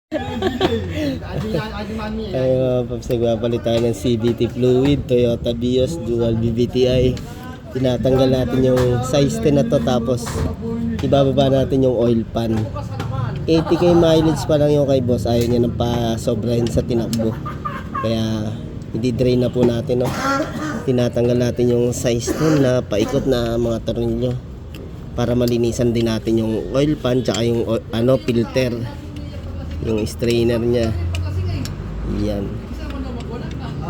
Ay mga paps, nagpapalit tayo ng CVT fluid, Toyota Vios Dual BBTI. Tinatanggal natin yung size 10 na to, tapos ibababa natin yung oil pan. 80k mileage pa lang yung kay boss, ayaw niya nang pa-sobrahin sa tinakbo. Kaya hindi drain na po natin, no? Tinatanggal natin yung size 10 na paikot na mga tornilyo para malinisan din natin yung oil pan tsaka yung filter, yung strainer niya. Yan.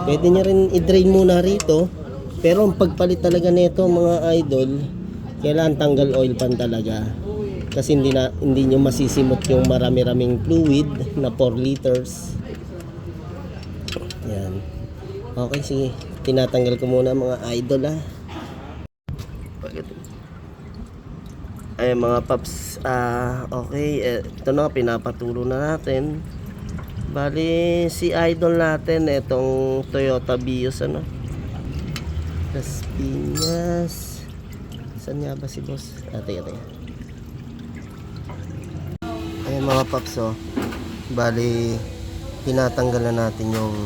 Pwede niya rin i-drain muna rito, pero ang pagpalit talaga nito mga idol, kailangan tanggal oil pan talaga, kasi hindi nyo masisimot yung marami-raming fluid na 4 liters. Yan. Okay, sige, tinatanggal ko muna mga idol, ha. Ay mga paps, okay, ito na, pinapatulo na natin. Bali, si idol natin, itong Toyota Vios, Las Piñas. Saan nga ba si boss? Teka. Ay mga paps, bali, tinatanggal na natin yung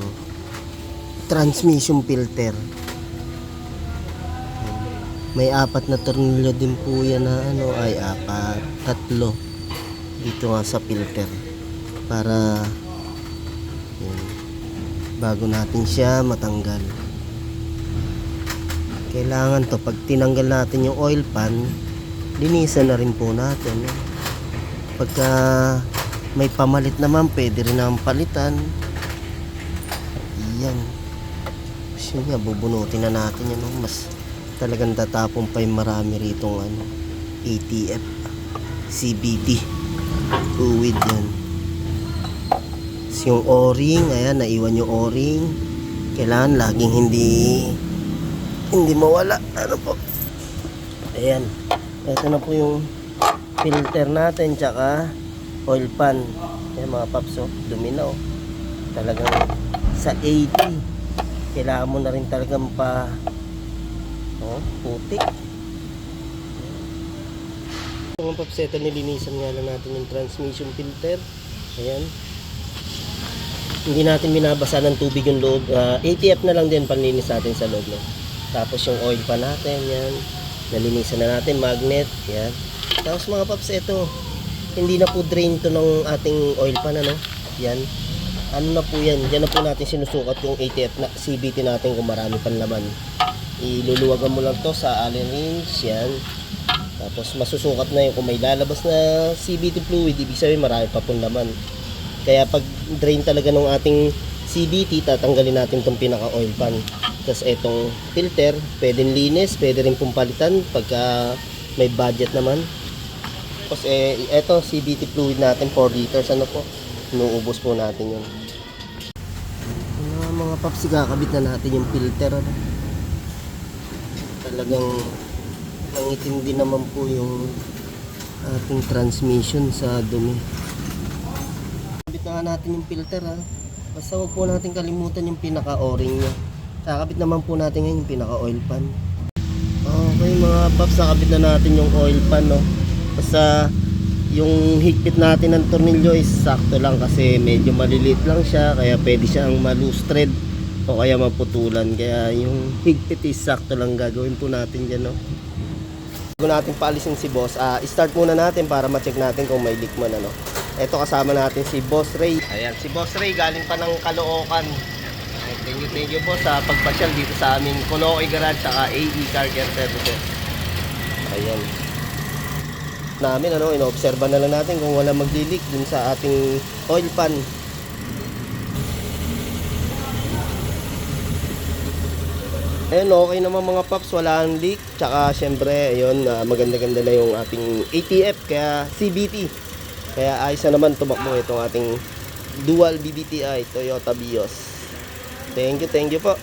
transmission filter. May 4 na tornilyo din po yan na tatlo dito nga sa filter, para yun, bago natin siya matanggal. Kailangan to, pag tinanggal natin yung oil pan, linisan na rin po natin. Pagka may pamalit naman, pwede rin naman palitan. Yan. Kasi nga, bubunutin na natin yan, mas talagang tatapon pa yung marami rito ATF CVT fluid yan. So, yung o-ring, ayan, naiwan yung o-ring, kailangan laging hindi mawala. Ayan, ito na po yung filter natin tsaka oil pan. Ayan mga paps, dumi na, talagang sa 80 kailangan mo na rin talagang putik. Mga paps, ito nilinisan nga lang natin yung transmission filter. Ayan, hindi natin binabasa ng tubig yung loob. ATF na lang din panlinis natin sa loob, Tapos yung oil pa natin, yan, nalinisan na natin, magnet, yan. Tapos mga paps, ito, hindi na po drain to ng ating oil pan, yan. Ano na po yan, dyan na po natin sinusukat yung ATF na CVT natin kung marami pang laman. Iluluwagan mo lang to sa allen wrench, yan. Tapos masusukat na yung kung may lalabas na CVT fluid, ibig sabihin marami pa pong laman. Kaya pag drain talaga ng ating CVT, tatanggalin natin tong pinaka oil pan. Tapos itong filter, pwedeng linis, pwede rin pong palitan pagka may budget naman. Tapos ito CVT fluid natin 4 liters, inuubos po natin yun. Mga paps, kakabit na natin yung filter, Talagang nangitim din naman po yung ating transmission sa dumi. Kabit na natin yung filter, basta wag po natin kalimutan yung pinaka o-ring nya. Kakabit naman po natin ngayon yung pinaka oil pan. Okay mga paps, nakabit na natin yung oil pan, basta yung higpit natin ng tornilyo is sakto lang, kasi medyo maliliit lang siya, kaya pwede siyang ma-loose thread o kaya maputulan. Kaya yung higpit is sakto lang gagawin po natin dyan, Bago natin paalisin si boss, start muna natin para ma-check natin kung may leak man, Ito, kasama natin si Boss Ray. Ayan, si Boss Ray galing pa ng Caloocan. Thank you po sa pagpasyal dito sa aming Caloocan Garage saka AE Car Care Services. Ayan. Namin, inoobserba na lang natin kung wala magli-leak dun sa ating oil pan. Ayan, okay naman mga paps, wala ang leak. Tsaka syempre, ayun, maganda-ganda na yung ating ATF, kaya CVT. Kaya ayos na naman tumakbo itong ating Dual BBTI Toyota Vios. Thank you po.